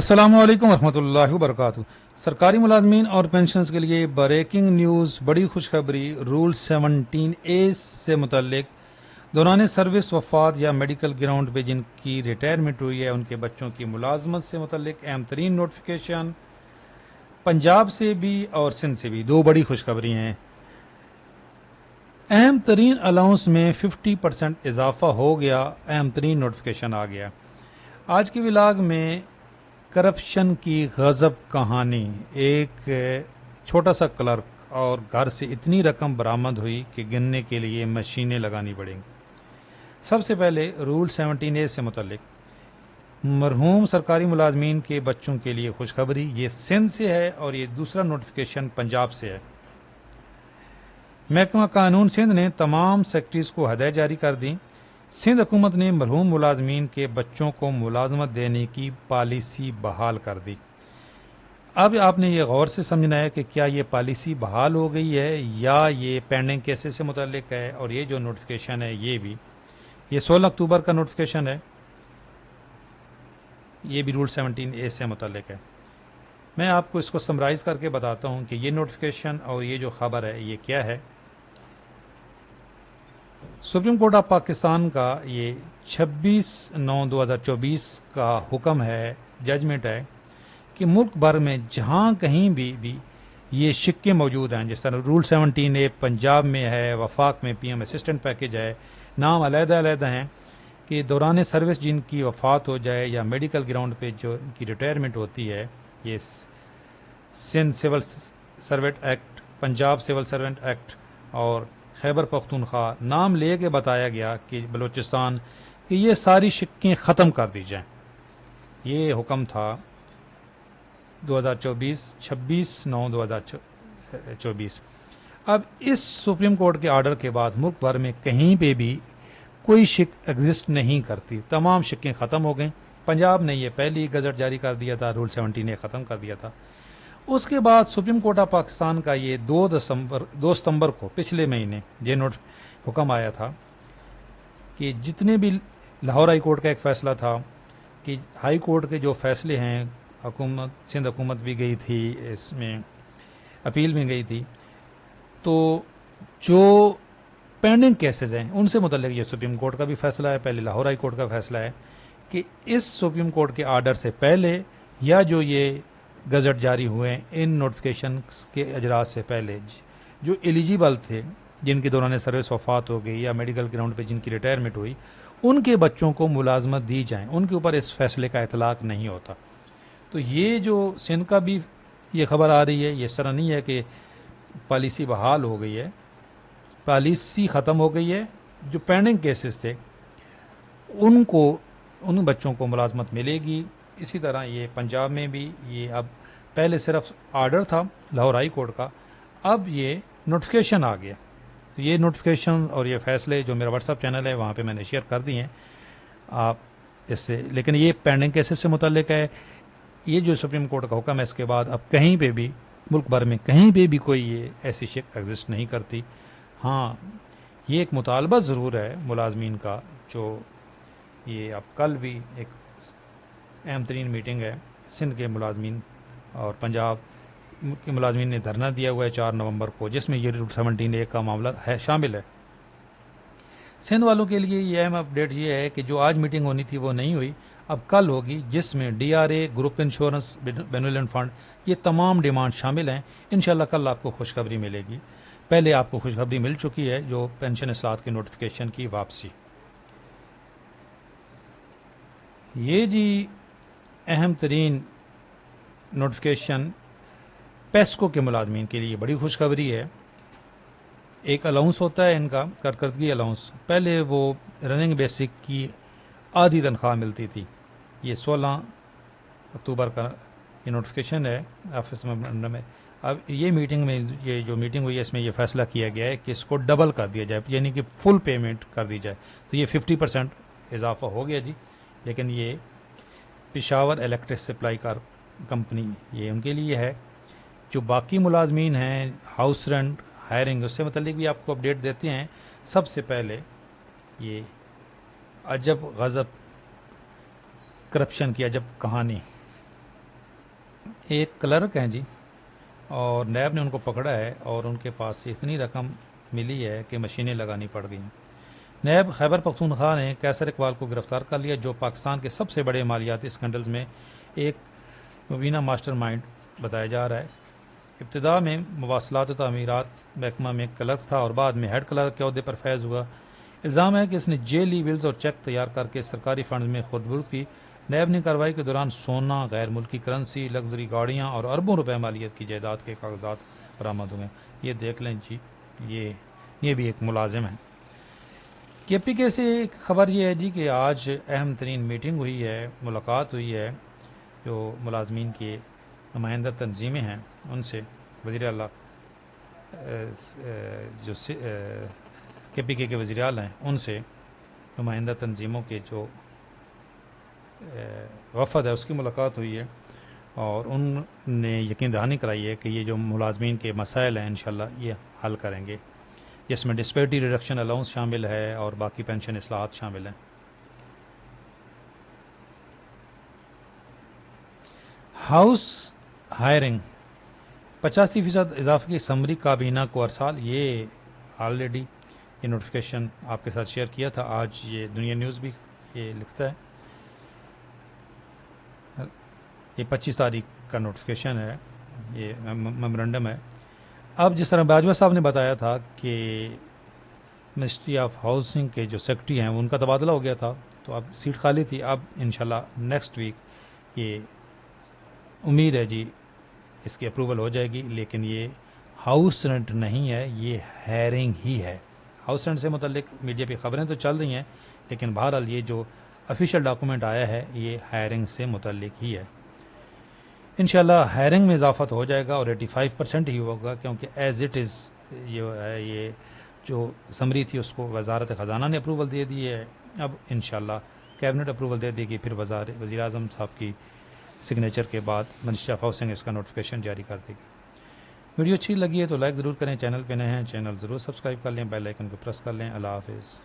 السلام علیکم ورحمۃ اللہ وبرکاتہ۔ سرکاری ملازمین اور پینشنز کے لیے بریکنگ نیوز، بڑی خوشخبری۔ رول 17A سے متعلق دوران سروس وفات یا میڈیکل گراؤنڈ پہ جن کی ریٹائرمنٹ ہوئی ہے ان کے بچوں کی ملازمت سے متعلق اہم ترین نوٹیفیکیشن پنجاب سے بھی اور سندھ سے بھی، دو بڑی خوشخبری ہیں۔ اہم ترین الاؤنس میں 50% اضافہ ہو گیا، اہم ترین نوٹیفیکیشن آ گیا۔ آج کی ولاگ میں کرپشن کی غضب کہانی، ایک چھوٹا سا کلرک اور گھر سے اتنی رقم برآمد ہوئی کہ گننے کے لیے مشینیں لگانی پڑیں گی۔ سب سے پہلے رول 17A سے متعلق مرحوم سرکاری ملازمین کے بچوں کے لیے خوشخبری، یہ سندھ سے ہے اور یہ دوسرا نوٹیفیکیشن پنجاب سے ہے۔ محکمہ قانون سندھ نے تمام سیکٹریز کو ہدایت جاری کر دی۔ سندھ حکومت نے مرحوم ملازمین کے بچوں کو ملازمت دینے کی پالیسی بحال کر دی۔ اب آپ نے یہ غور سے سمجھنا ہے کہ کیا یہ پالیسی بحال ہو گئی ہے یا یہ پینڈنگ کیسز سے متعلق ہے، اور یہ جو نوٹیفیکیشن ہے یہ 16 اکتوبر کا نوٹیفیکیشن ہے، یہ بھی رول 17A سے متعلق ہے۔ میں آپ کو اس کو سمرائز کر کے بتاتا ہوں کہ یہ نوٹیفیکیشن اور یہ جو خبر ہے یہ کیا ہے۔ سپریم کورٹ آف پاکستان کا یہ 26/9/2024 کا حکم ہے، ججمنٹ ہے، کہ ملک بھر میں جہاں کہیں بھی یہ شکیں موجود ہیں، جس طرح رول 17A پنجاب میں ہے، وفاق میں PM اسسٹنٹ پیکج ہے، نام علیحدہ علیحدہ ہیں، کہ دوران سروس جن کی وفات ہو جائے یا میڈیکل گراؤنڈ پہ جو ان کی ریٹائرمنٹ ہوتی ہے، یہ Sindh civil servant act, Punjab civil servant act اور خیبر پختونخوا نام لے کے بتایا گیا کہ بلوچستان، کہ یہ ساری شکیں ختم کر دی جائیں۔ یہ حکم تھا 26/9/2024۔ اب اس سپریم کورٹ کے آرڈر کے بعد ملک بھر میں کہیں پہ بھی کوئی شک ایگزسٹ نہیں کرتی، تمام شکیں ختم ہو گئیں۔ پنجاب نے یہ پہلی گزٹ جاری کر دیا تھا، رول 17A ختم کر دیا تھا۔ اس کے بعد سپریم کورٹ آف پاکستان کا یہ 2 ستمبر کو پچھلے مہینے یہ حکم آیا تھا کہ جتنے بھی لاہور ہائی کورٹ کا ایک فیصلہ تھا کہ ہائی کورٹ کے جو فیصلے ہیں، سندھ حکومت بھی گئی تھی اس میں، اپیل میں گئی تھی، تو جو پینڈنگ کیسز ہیں ان سے متعلق یہ سپریم کورٹ کا بھی فیصلہ ہے، پہلے لاہور ہائی کورٹ کا فیصلہ ہے کہ اس سپریم کورٹ کے آرڈر سے پہلے یا جو یہ گزٹ جاری ہوئے ہیں ان نوٹیفیکیشن کے اجراء سے پہلے جو ایلیجیبل تھے، جن کی دوران سروس وفات ہو گئی یا میڈیکل گراؤنڈ پہ جن کی ریٹائرمنٹ ہوئی، ان کے بچوں کو ملازمت دی جائیں، ان کے اوپر اس فیصلے کا اطلاق نہیں ہوتا۔ تو یہ جو سندھ کا بھی یہ خبر آ رہی ہے، یہ اس طرح نہیں ہے کہ پالیسی بحال ہو گئی ہے، پالیسی ختم ہو گئی ہے۔ جو پینڈنگ کیسز تھے ان بچوں کو ملازمت ملے گی۔ اسی طرح یہ پنجاب میں بھی یہ اب پہلے صرف آرڈر تھا لاہور ہائی کورٹ کا، اب یہ نوٹیفیکیشن آ گیا۔ تو یہ نوٹیفیکیشن اور یہ فیصلے جو میرا واٹس ایپ چینل ہے وہاں پہ میں نے شیئر کر دی ہیں آپ اس سے، لیکن یہ پینڈنگ کیسز سے متعلق ہے۔ یہ جو سپریم کورٹ کا حکم ہے اس کے بعد اب کہیں پہ بھی ملک بھر میں کہیں پہ بھی کوئی یہ ایسی شک ایگزسٹ نہیں کرتی۔ ہاں، یہ ایک مطالبہ ضرور ہے ملازمین کا، جو یہ اب کل بھی ایک اہم ترین میٹنگ ہے سندھ کے ملازمین اور پنجاب کے ملازمین نے دھرنا دیا ہوا ہے 4 نومبر کو، جس میں یہ رول 17A کا معاملہ ہے شامل ہے۔ سندھ والوں کے لیے یہ اہم اپڈیٹ یہ ہے کہ جو آج میٹنگ ہونی تھی وہ نہیں ہوئی، اب کل ہوگی، جس میں DRA، گروپ انشورنس، بین الفنڈ فنڈ، یہ تمام ڈیمانڈ شامل ہیں۔ انشاءاللہ کل آپ کو خوشخبری ملے گی۔ پہلے آپ کو خوشخبری مل چکی ہے، جو پینشن اصلاحات کے نوٹیفیکیشن کی واپسی۔ یہ جی اہم ترین نوٹیفیکیشن پیسکو کے ملازمین کے لیے بڑی خوشخبری ہے۔ ایک الاؤنس ہوتا ہے ان کا، کارکردگی الاؤنس، پہلے وہ رننگ بیسک کی آدھی تنخواہ ملتی تھی۔ یہ 16 اکتوبر کا یہ نوٹیفیکیشن ہے آفس میں۔ اب یہ میٹنگ میں یہ جو میٹنگ ہوئی ہے اس میں یہ فیصلہ کیا گیا ہے کہ اس کو ڈبل کر دیا جائے، یعنی کہ فل پیمنٹ کر دی جائے۔ تو یہ 50% اضافہ ہو گیا جی، لیکن یہ پشاور الیکٹرک سپلائی کمپنی یہ ان کے لیے ہے۔ جو باقی ملازمین ہیں ہاؤس رینٹ، ہائرنگ، اس سے متعلق بھی آپ کو اپڈیٹ دیتے ہیں۔ سب سے پہلے یہ عجب غضب کرپشن کی عجب کہانی ایک کلرک ہیں جی، اور نیب نے ان کو پکڑا ہے اور ان کے پاس سے اتنی رقم ملی ہے کہ مشینیں لگانی پڑ گئیں۔ نیب خیبر پختونخوا نے کیسر اقبال کو گرفتار کر لیا، جو پاکستان کے سب سے بڑے مالیاتی اسکینڈلز میں ایک مبینہ ماسٹر مائنڈ بتایا جا رہا ہے۔ ابتدا میں مواصلات و تعمیرات محکمہ میں کلرک تھا اور بعد میں ہیڈ کلرک کے عہدے پر فیض ہوا۔ الزام ہے کہ اس نے جیلی بلز اور چیک تیار کر کے سرکاری فنڈز میں خود برد کی۔ نیب نے کارروائی کے دوران سونا، غیر ملکی کرنسی، لگژری گاڑیاں اور اربوں روپے مالیت کی جائیداد کے کاغذات برآمد ہوئے۔ یہ دیکھ لیں جی، یہ بھی ایک ملازم ہے۔ کے پی کے سے ایک خبر یہ ہے جی کہ آج اہم ترین میٹنگ ہوئی ہے، ملاقات ہوئی ہے جو ملازمین کی نمائندہ تنظیمیں ہیں ان سے، وزیر اعلیٰ جو کے پی کے وزیر اعلیٰ ہیں ان سے، نمائندہ تنظیموں کے جو وفد ہے اس کی ملاقات ہوئی ہے، اور ان نے یقین دہانی کرائی ہے کہ یہ جو ملازمین کے مسائل ہیں انشاءاللہ یہ حل کریں گے، جس میں ڈسپیرٹی ریڈکشن الاؤنس شامل ہے اور باقی پینشن اصلاحات شامل ہیں۔ ہاؤس ہائرنگ 85% اضافے کی سمری کابینہ کو ارسال، یہ آلریڈی یہ نوٹیفیکیشن آپ کے ساتھ شیئر کیا تھا، آج یہ دنیا نیوز بھی یہ لکھتا ہے، یہ 25 تاریخ کا نوٹیفیکیشن ہے، یہ میمورنڈم ہے۔ اب جس طرح باجوہ صاحب نے بتایا تھا کہ منسٹری آف ہاؤسنگ کے جو سیکرٹری ہیں ان کا تبادلہ ہو گیا تھا تو اب سیٹ خالی تھی، اب انشاءاللہ نیکسٹ ویک یہ امید ہے جی اس کی اپروول ہو جائے گی، لیکن یہ ہاؤس رینٹ نہیں ہے، یہ ہائرنگ ہی ہے۔ ہاؤس رینٹ سے متعلق میڈیا پہ خبریں تو چل رہی ہیں، لیکن بہرحال یہ جو افیشیل ڈاکومنٹ آیا ہے یہ ہائرنگ سے متعلق ہی ہے۔ انشاءاللہ ہائرنگ میں اضافہ ہو جائے گا اور 85% ہی ہوگا، کیونکہ ایز اٹ از یہ جو سمری تھی اس کو وزارت خزانہ نے اپروول دے دی ہے، اب انشاءاللہ کیبنٹ اپروول دے دے گی، پھر وزیر اعظم صاحب کی سگنیچر کے بعد منسٹری آف ہاؤسنگ اس کا نوٹیفیکیشن جاری کر دے گی۔ ویڈیو اچھی لگی ہے تو لائک ضرور کریں، چینل پہ نئے ہیں چینل ضرور سبسکرائب کر لیں، بیل آئیکن کو پریس کر لیں۔ اللہ حافظ۔